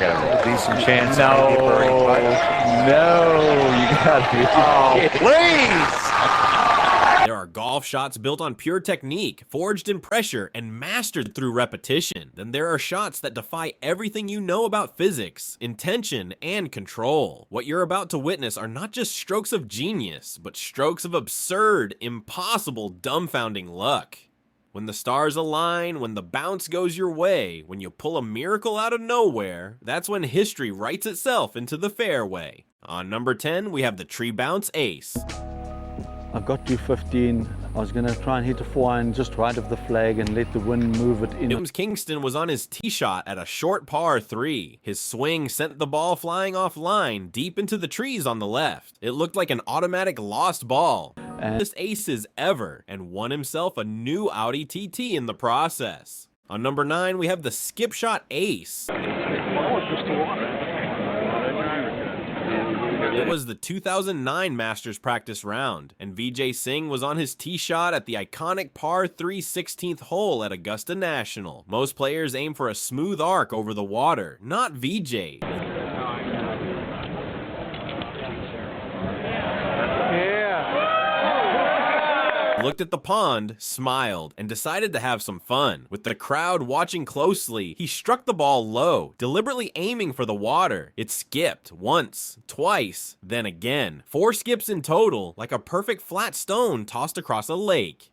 gonna be some chance. No, you gotta be Please! There are golf shots built on pure technique, forged in pressure, and mastered through repetition. Then there are shots that defy everything you know about physics, intention, and control. What you're about to witness are not just strokes of genius, but strokes of absurd, impossible, dumbfounding luck. When the stars align, when the bounce goes your way, when you pull a miracle out of nowhere, that's when history writes itself into the fairway. On number 10, we have the tree bounce ace. I got to 15. I was going to try and hit a 4-iron just right of the flag and let the wind move it in. Kingston was on his tee shot at a short par 3. His swing sent the ball flying offline deep into the trees on the left. It looked like an automatic lost ball. Best aces ever, and won himself a new Audi TT in the process. On number 9, we have the skip shot ace. It was the 2009 Masters practice round, and Vijay Singh was on his tee shot at the iconic par 3 16th hole at Augusta National. Most players aim for a smooth arc over the water, not Vijay. Looked at the pond, smiled, and decided to have some fun. With the crowd watching closely, he struck the ball low, deliberately aiming for the water. It skipped once, twice, then again. 4 skips in total, like a perfect flat stone tossed across a lake.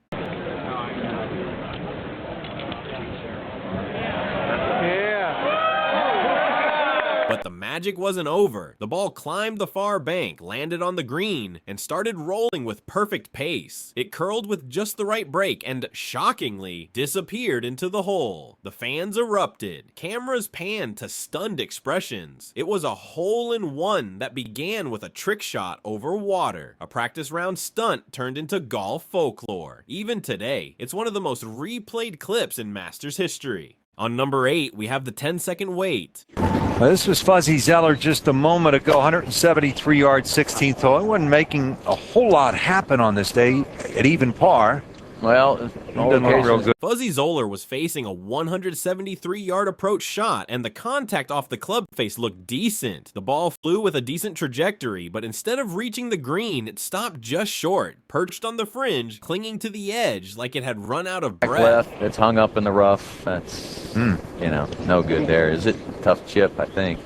But the magic wasn't over. The ball climbed the far bank, landed on the green, and started rolling with perfect pace. It curled with just the right break and, shockingly, disappeared into the hole. The fans erupted. Cameras panned to stunned expressions. It was a hole-in-one that began with a trick shot over water. A practice round stunt turned into golf folklore. Even today, it's one of the most replayed clips in Masters history. On number 8, we have the 10-second wait. Well, this was Fuzzy Zoeller just a moment ago, 173-yard 16th hole. He wasn't making a whole lot happen on this day at even par. Well, doesn't look real good. Fuzzy Zoeller was facing a 173-yard approach shot, and the contact off the club face looked decent. The ball flew with a decent trajectory, but instead of reaching the green, it stopped just short, perched on the fringe, clinging to the edge like it had run out of breath. Left, it's hung up in the rough. That's, you know, no good there. Is it? Tough chip, I think.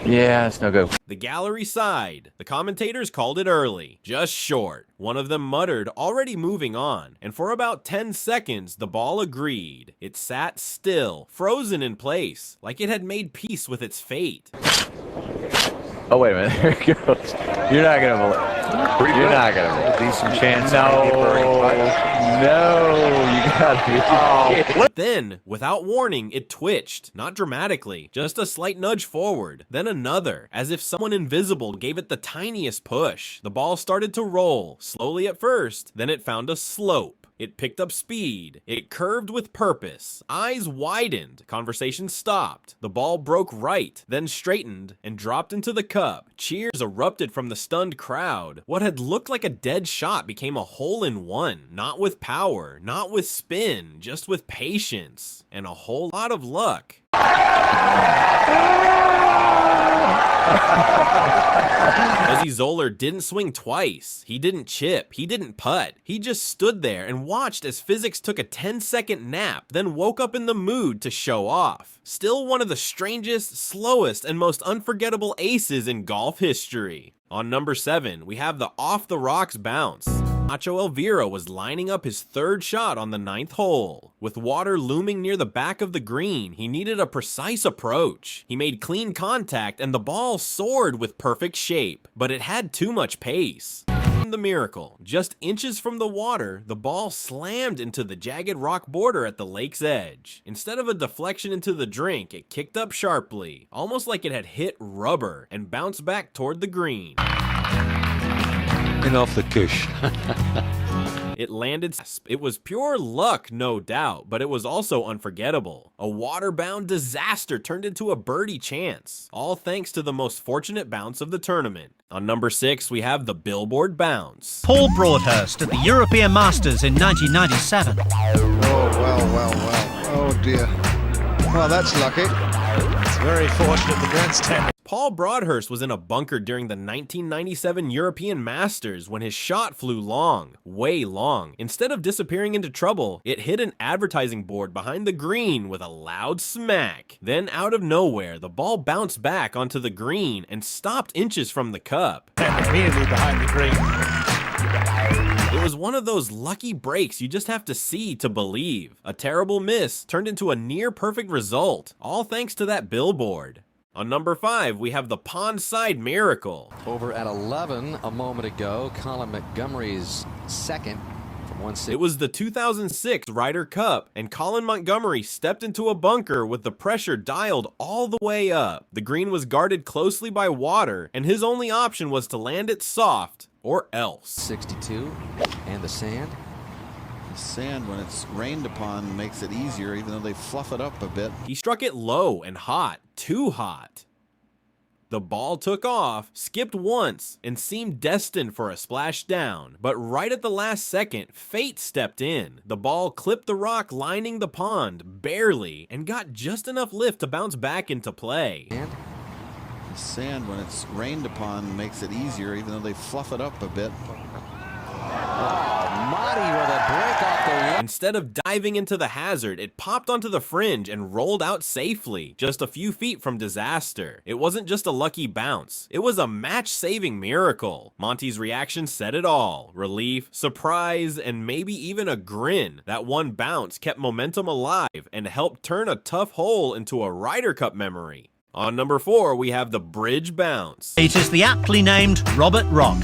Yeah, it's no good. The gallery sighed. The commentators called it early, just short. One of them muttered, already moving on, and for about 10 seconds, the ball agreed. It sat still, frozen in place, like it had made peace with its fate. Oh, wait a minute. There it goes. You're not going to believe. You're not going to believe. Be some chance. You gotta be Then, without warning, it twitched. Not dramatically, just a slight nudge forward, then another, as if someone invisible gave it the tiniest push. The ball started to roll, slowly at first, then it found a slope. It picked up speed. It curved with purpose. Eyes widened. Conversation stopped. The ball broke right, then straightened, and dropped into the cup. Cheers erupted from the stunned crowd. What had looked like a dead shot became a hole-in-one. Not with power, not with spin, just with patience. And a whole lot of luck. Fuzzy Zoeller didn't swing twice. He didn't chip. He didn't putt. He just stood there and watched as physics took a 10-second nap, then woke up in the mood to show off. Still one of the strangest, slowest, and most unforgettable aces in golf history. On number 7, we have the off the rocks bounce. Nacho Elvira was lining up his 3rd shot on the 9th hole. With water looming near the back of the green, he needed a precise approach. He made clean contact and the ball soared with perfect shape, but it had too much pace. The miracle. Just inches from the water, the ball slammed into the jagged rock border at the lake's edge. Instead of a deflection into the drink, it kicked up sharply, almost like it had hit rubber, and bounced back toward the green. And off the cush. It landed. It was pure luck, no doubt, but it was also unforgettable. A water-bound disaster turned into a birdie chance, all thanks to the most fortunate bounce of the tournament. On number 6, we have the Billboard bounce. Paul Broadhurst at the European Masters in 1997. Oh, well. Oh, dear. Well, that's lucky. It's very fortunate the grandstand. Paul Broadhurst was in a bunker during the 1997 European Masters when his shot flew long, way long. Instead of disappearing into trouble, it hit an advertising board behind the green with a loud smack. Then out of nowhere, the ball bounced back onto the green and stopped inches from the cup. And immediately behind the green. It was one of those lucky breaks you just have to see to believe. A terrible miss turned into a near-perfect result, all thanks to that billboard. On number 5, we have the Pondside Miracle. Over at 11 a moment ago, Colin Montgomerie's second from 160. It was the 2006 Ryder Cup, and Colin Montgomerie stepped into a bunker with the pressure dialed all the way up. The green was guarded closely by water, and his only option was to land it soft, or else. 62, and the sand. The sand, when it's rained upon, makes it easier, even though they fluff it up a bit. He struck it low and hot, too hot. The ball took off, skipped once, and seemed destined for a splashdown. But right at the last second, fate stepped in. The ball clipped the rock lining the pond, barely, and got just enough lift to bounce back into play. And The sand, when it's rained upon, makes it easier, even though they fluff it up a bit. Marty with a break off the wall. Instead of diving into the hazard, it popped onto the fringe and rolled out safely, just a few feet from disaster. It wasn't just a lucky bounce, it was a match-saving miracle. Monty's reaction said it all. Relief, surprise, and maybe even a grin. That one bounce kept momentum alive and helped turn a tough hole into a Ryder Cup memory. On number 4, we have the bridge bounce. It is the aptly named Robert Rock.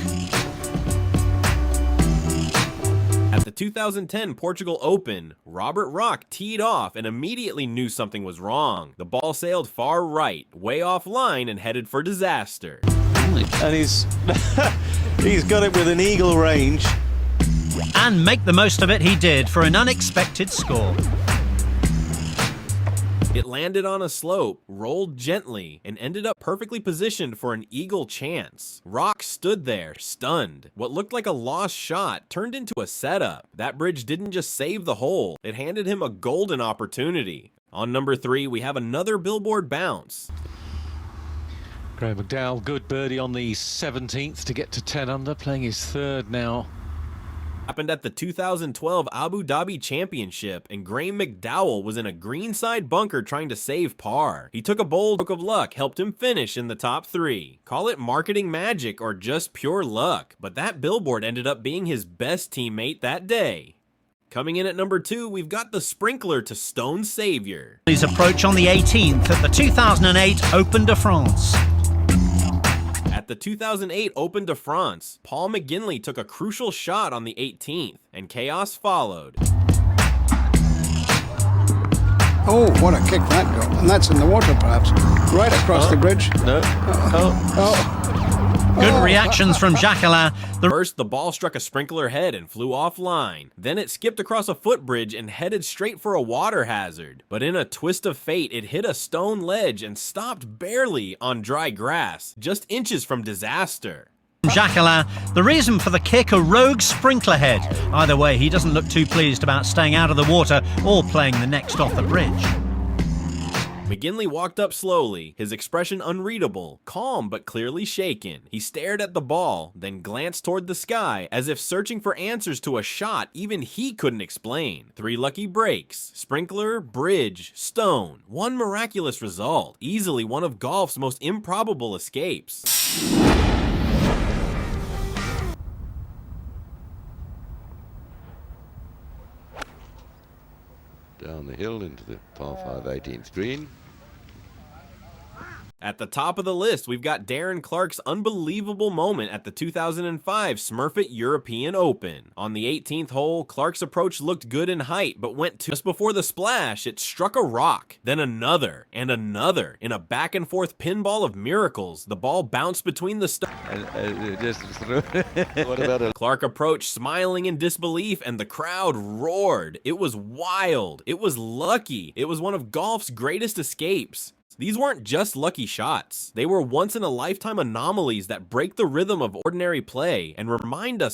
At the 2010 Portugal Open, Robert Rock teed off and immediately knew something was wrong. The ball sailed far right, way offline, and headed for disaster. And he's got it with an eagle range. And make the most of it he did for an unexpected score. It landed on a slope, rolled gently, and ended up perfectly positioned for an eagle chance. Rock stood there, stunned. What looked like a lost shot turned into a setup. That bridge didn't just save the hole, it handed him a golden opportunity. On number 3, we have another Billboard bounce. Graeme McDowell, good birdie on the 17th to get to 10 under, playing his third now. Happened at the 2012 Abu Dhabi Championship, and Graeme McDowell was in a greenside bunker trying to save par. He took a bold stroke of luck, helped him finish in the top 3. Call it marketing magic or just pure luck, but that billboard ended up being his best teammate that day. Coming in at number 2, we've got the sprinkler to stone savior. His approach on the 18th at the 2008 Open de France. At the 2008 Open de France, Paul McGinley took a crucial shot on the 18th, and chaos followed. Oh, what a kick that got. And that's in the water, perhaps. Right across the bridge. No. Good reactions from Jacquelin. First, the ball struck a sprinkler head and flew offline. Then it skipped across a footbridge and headed straight for a water hazard. But in a twist of fate, it hit a stone ledge and stopped barely on dry grass, just inches from disaster. Jacquelin, the reason for the kick, a rogue sprinkler head. Either way, he doesn't look too pleased about staying out of the water or playing the next off the bridge. McGinley walked up slowly, his expression unreadable, calm but clearly shaken. He stared at the ball, then glanced toward the sky as if searching for answers to a shot even he couldn't explain. 3 lucky breaks, sprinkler, bridge, stone. One miraculous result, easily one of golf's most improbable escapes. Down the hill into the par 5 18th green. At the top of the list, we've got Darren Clarke's unbelievable moment at the 2005 Smurfit European Open. On the 18th hole, Clarke's approach looked good in height, but went just before the splash, it struck a rock, then another, and another. In a back-and-forth pinball of miracles, the ball bounced between the stars. What about a Clarke approached smiling in disbelief, and the crowd roared. It was wild. It was lucky. It was one of golf's greatest escapes. These weren't just lucky shots. They were once-in-a-lifetime anomalies that break the rhythm of ordinary play and remind us